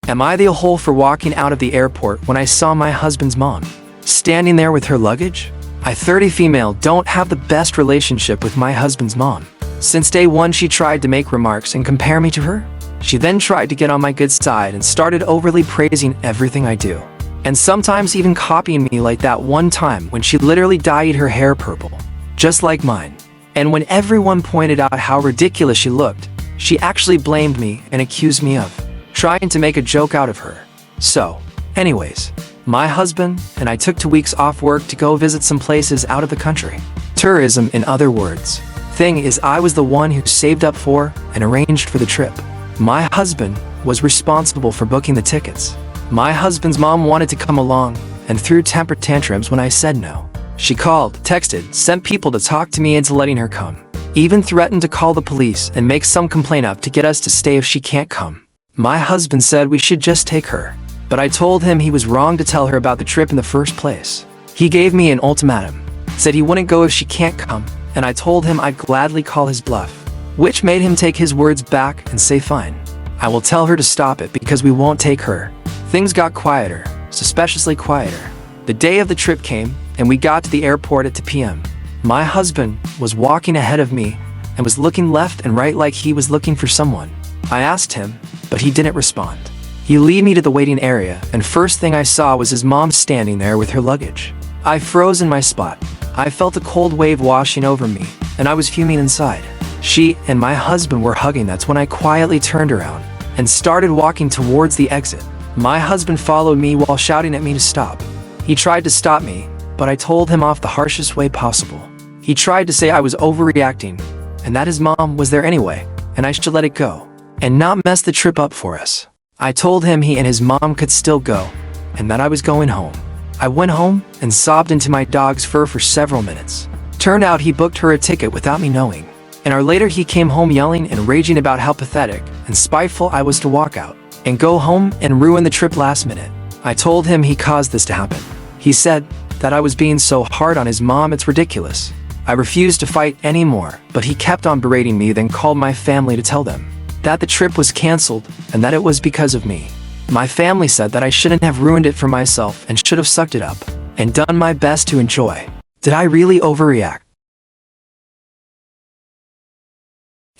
Am I the a-hole for walking out of the airport when I saw my husband's mom standing there with her luggage? I, 30 female, don't have the best relationship with my husband's mom. Since day one, she tried to make remarks and compare me to her. She then tried to get on my good side and started overly praising everything I do. And sometimes even copying me, like that one time when she literally dyed her hair purple, just like mine. And when everyone pointed out how ridiculous she looked, she actually blamed me and accused me of trying to make a joke out of her. So, anyways, my husband and I took 2 weeks off work to go visit some places out of the country. Tourism, in other words. Thing is, I was the one who saved up for and arranged for the trip. My husband was responsible for booking the tickets. My husband's mom wanted to come along and threw temper tantrums when I said no. She called, texted, sent people to talk to me into letting her come. Even threatened to call the police and make some complaint up to get us to stay if she can't come. My husband said we should just take her, but I told him he was wrong to tell her about the trip in the first place. He gave me an ultimatum, said he wouldn't go if she can't come, and I told him I'd gladly call his bluff, which made him take his words back and say fine. I will tell her to stop it because we won't take her. Things got quieter, suspiciously quieter. The day of the trip came, and we got to the airport at 2 p.m. My husband was walking ahead of me and was looking left and right like he was looking for someone. I asked him, but he didn't respond. He led me to the waiting area, and first thing I saw was his mom standing there with her luggage. I froze in my spot. I felt a cold wave washing over me, and I was fuming inside. She and my husband were hugging. That's when I quietly turned around and started walking towards the exit. My husband followed me while shouting at me to stop. He tried to stop me, but I told him off the harshest way possible. He tried to say I was overreacting, and that his mom was there anyway, and I should let it go, and not mess the trip up for us. I told him he and his mom could still go, and that I was going home. I went home and sobbed into my dog's fur for several minutes. Turned out he booked her a ticket without me knowing. An hour later, he came home yelling and raging about how pathetic and spiteful I was to walk out and go home and ruin the trip last minute. I told him he caused this to happen. He said that I was being so hard on his mom, it's ridiculous. I refused to fight anymore, but he kept on berating me, then called my family to tell them that the trip was canceled and that it was because of me. My family said that I shouldn't have ruined it for myself and should have sucked it up and done my best to enjoy. Did I really overreact?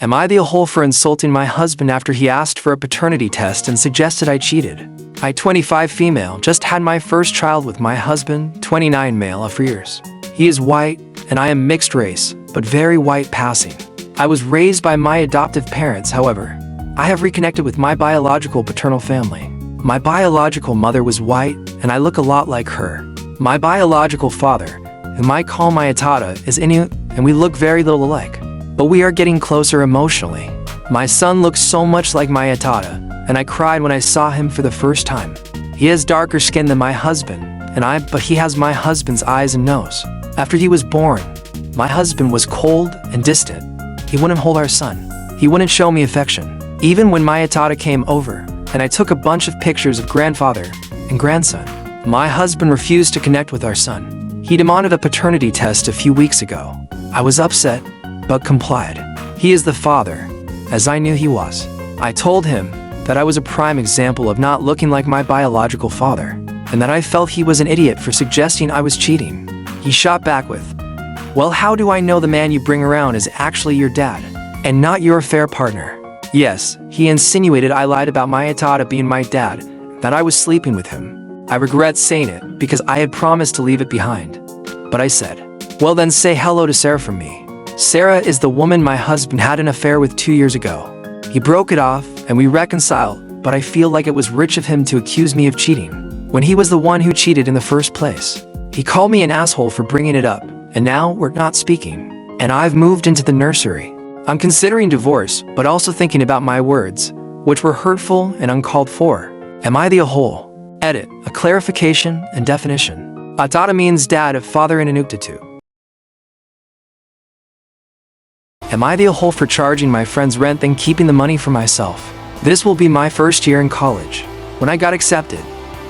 Am I the a-hole for insulting my husband after he asked for a paternity test and suggested I cheated? I, 25 female, just had my first child with my husband, 29 male, of years. He is white and I am mixed race, but very white passing. I was raised by my adoptive parents, however. I have reconnected with my biological paternal family. My biological mother was white and I look a lot like her. My biological father, whom I call my AITA, is Inuit and we look very little alike. But we are getting closer emotionally. My son looks so much like my AITA, and I cried when I saw him for the first time. He has darker skin than my husband, but he has my husband's eyes and nose. After he was born, my husband was cold and distant. He wouldn't hold our son. He wouldn't show me affection. Even when my AITA came over, and I took a bunch of pictures of grandfather and grandson, my husband refused to connect with our son. He demanded a paternity test a few weeks ago. I was upset, but complied. He is the father, as I knew he was. I told him that I was a prime example of not looking like my biological father, and that I felt he was an idiot for suggesting I was cheating. He shot back with, "Well, how do I know the man you bring around is actually your dad, and not your affair partner?" Yes, he insinuated I lied about my AITA being my dad, that I was sleeping with him. I regret saying it because I had promised to leave it behind. But I said, "Well then say hello to Sarah from me." Sarah is the woman my husband had an affair with 2 years ago. He broke it off and we reconciled, but I feel like it was rich of him to accuse me of cheating, when he was the one who cheated in the first place. He called me an asshole for bringing it up, and now we're not speaking. And I've moved into the nursery. I'm considering divorce, but also thinking about my words, which were hurtful and uncalled for. Am I the a-hole? Edit, a clarification and definition. AITA means dad of father in Inuktitut. Am I the a-hole for charging my friends rent and keeping the money for myself? This will be my first year in college. When I got accepted,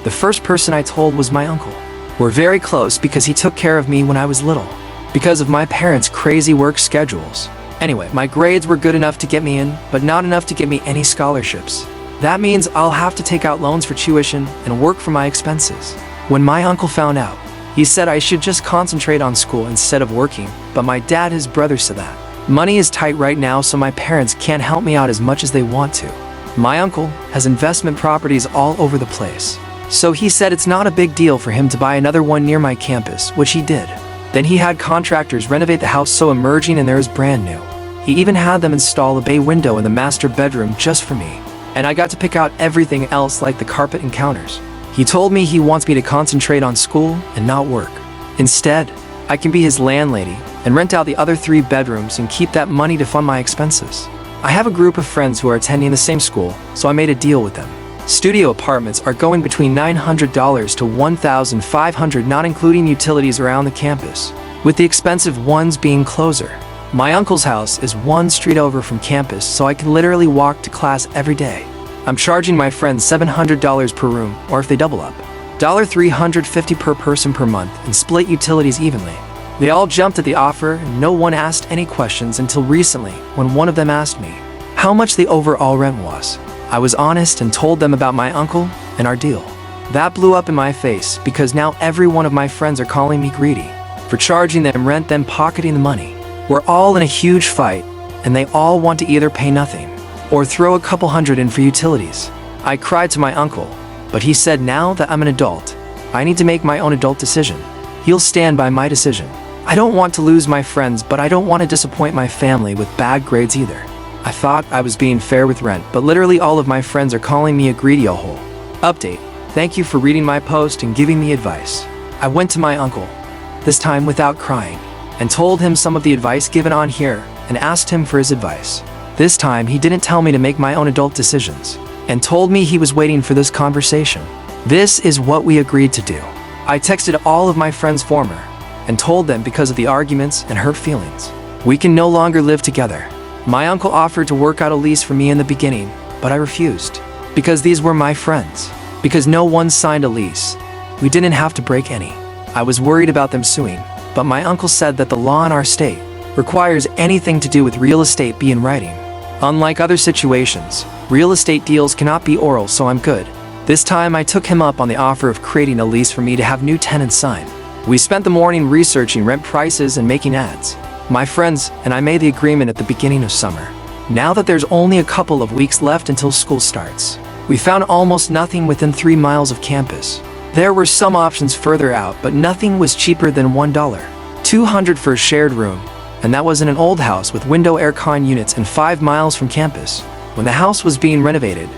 the first person I told was my uncle. We're very close because he took care of me when I was little, because of my parents' crazy work schedules. Anyway, my grades were good enough to get me in, but not enough to get me any scholarships. That means I'll have to take out loans for tuition and work for my expenses. When my uncle found out, he said I should just concentrate on school instead of working, but my dad and his brother said that money is tight right now, so my parents can't help me out as much as they want to. My uncle has investment properties all over the place, so he said it's not a big deal for him to buy another one near my campus, which he did. Then he had contractors renovate the house so emerging and there is brand new. He even had them install a bay window in the master bedroom just for me, and I got to pick out everything else like the carpet and counters. He told me he wants me to concentrate on school and not work. Instead, I can be his landlady and rent out the other 3 bedrooms and keep that money to fund my expenses. I have a group of friends who are attending the same school, so I made a deal with them. Studio apartments are going between $900 to $1,500, not including utilities around the campus, with the expensive ones being closer. My uncle's house is 1 street over from campus, so I can literally walk to class every day. I'm charging my friends $700 per room, or if they double up, $350 per person per month, and split utilities evenly. They all jumped at the offer, and no one asked any questions until recently when one of them asked me how much the overall rent was. I was honest and told them about my uncle and our deal. That blew up in my face because now every one of my friends are calling me greedy for charging them rent, then pocketing the money. We're all in a huge fight, and they all want to either pay nothing or throw a couple hundred in for utilities. I cried to my uncle, but he said now that I'm an adult, I need to make my own adult decision. He'll stand by my decision. I don't want to lose my friends, but I don't want to disappoint my family with bad grades either. I thought I was being fair with rent, but literally all of my friends are calling me a greedy a-hole. Update: thank you for reading my post and giving me advice. I went to my uncle, this time without crying, and told him some of the advice given on here and asked him for his advice. This time he didn't tell me to make my own adult decisions and told me he was waiting for this conversation. This is what we agreed to do. I texted all of my friends former and told them because of the arguments and hurt feelings, we can no longer live together. My uncle offered to work out a lease for me in the beginning, but I refused because these were my friends. Because no one signed a lease, we didn't have to break any. I was worried about them suing, but my uncle said that the law in our state requires anything to do with real estate be in writing. Unlike other situations, real estate deals cannot be oral, so I'm good. This time I took him up on the offer of creating a lease for me to have new tenants sign. We spent the morning researching rent prices and making ads. My friends and I made the agreement at the beginning of summer. Now that there's only a couple of weeks left until school starts, we found almost nothing within 3 miles of campus. There were some options further out, but nothing was cheaper than $200 for a shared room, and that was in an old house with window aircon units and 5 miles from campus. When the house was being renovated,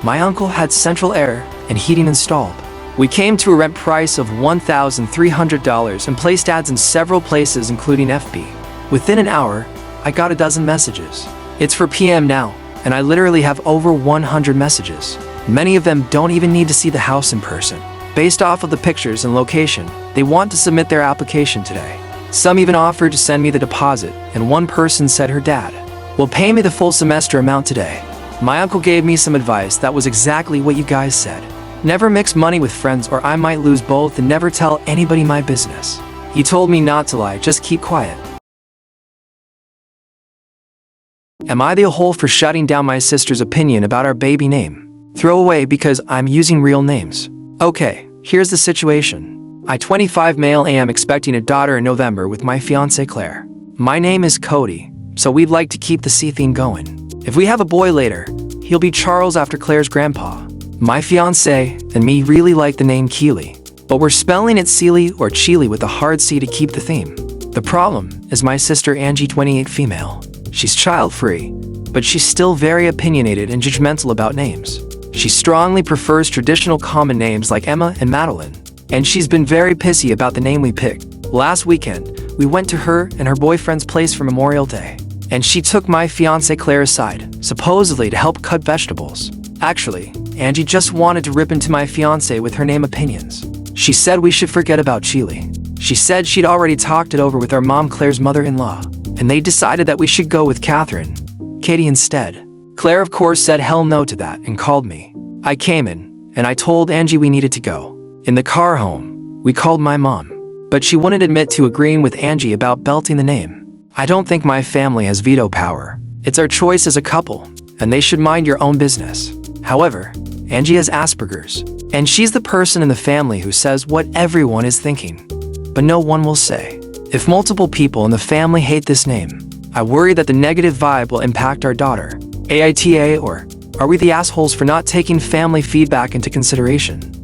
my uncle had central air and heating installed. We came to a rent price of $1,300 and placed ads in several places including FB. Within an hour, I got a dozen messages. It's 4 p.m. now, and I literally have over 100 messages. Many of them don't even need to see the house in person. Based off of the pictures and location, they want to submit their application today. Some even offered to send me the deposit, and one person said her dad will pay me the full semester amount today. My uncle gave me some advice that was exactly what you guys said. Never mix money with friends or I might lose both, and never tell anybody my business. He told me not to lie, just keep quiet. Am I the a-hole for shutting down my sister's opinion about our baby name? Throw away because I'm using real names. Okay. Here's the situation. I, 25 male, am expecting a daughter in November with my fiancée Claire. My name is Cody, so we'd like to keep the C theme going. If we have a boy later, he'll be Charles after Claire's grandpa. My fiancée and me really like the name Keely, but we're spelling it Seely or Chili with a hard C to keep the theme. The problem is my sister Angie, 28 female. She's child-free, but she's still very opinionated and judgmental about names. She strongly prefers traditional common names like Emma and Madeline, and she's been very pissy about the name we picked. Last weekend, we went to her and her boyfriend's place for Memorial Day, and she took my fiancée Claire aside, supposedly to help cut vegetables. Actually, Angie just wanted to rip into my fiancé with her name opinions. She said we should forget about Chile. She said she'd already talked it over with our mom, Claire's mother-in-law, and they decided that we should go with Catherine, Katie instead. Claire of course said hell no to that and called me. I came in, and I told Angie we needed to go. In the car home, we called my mom, but she wouldn't admit to agreeing with Angie about belting the name. I don't think my family has veto power. It's our choice as a couple, and they should mind your own business. However, Angie has Asperger's, and she's the person in the family who says what everyone is thinking. But no one will say. If multiple people in the family hate this name, I worry that the negative vibe will impact our daughter. AITA, or are we the assholes for not taking family feedback into consideration?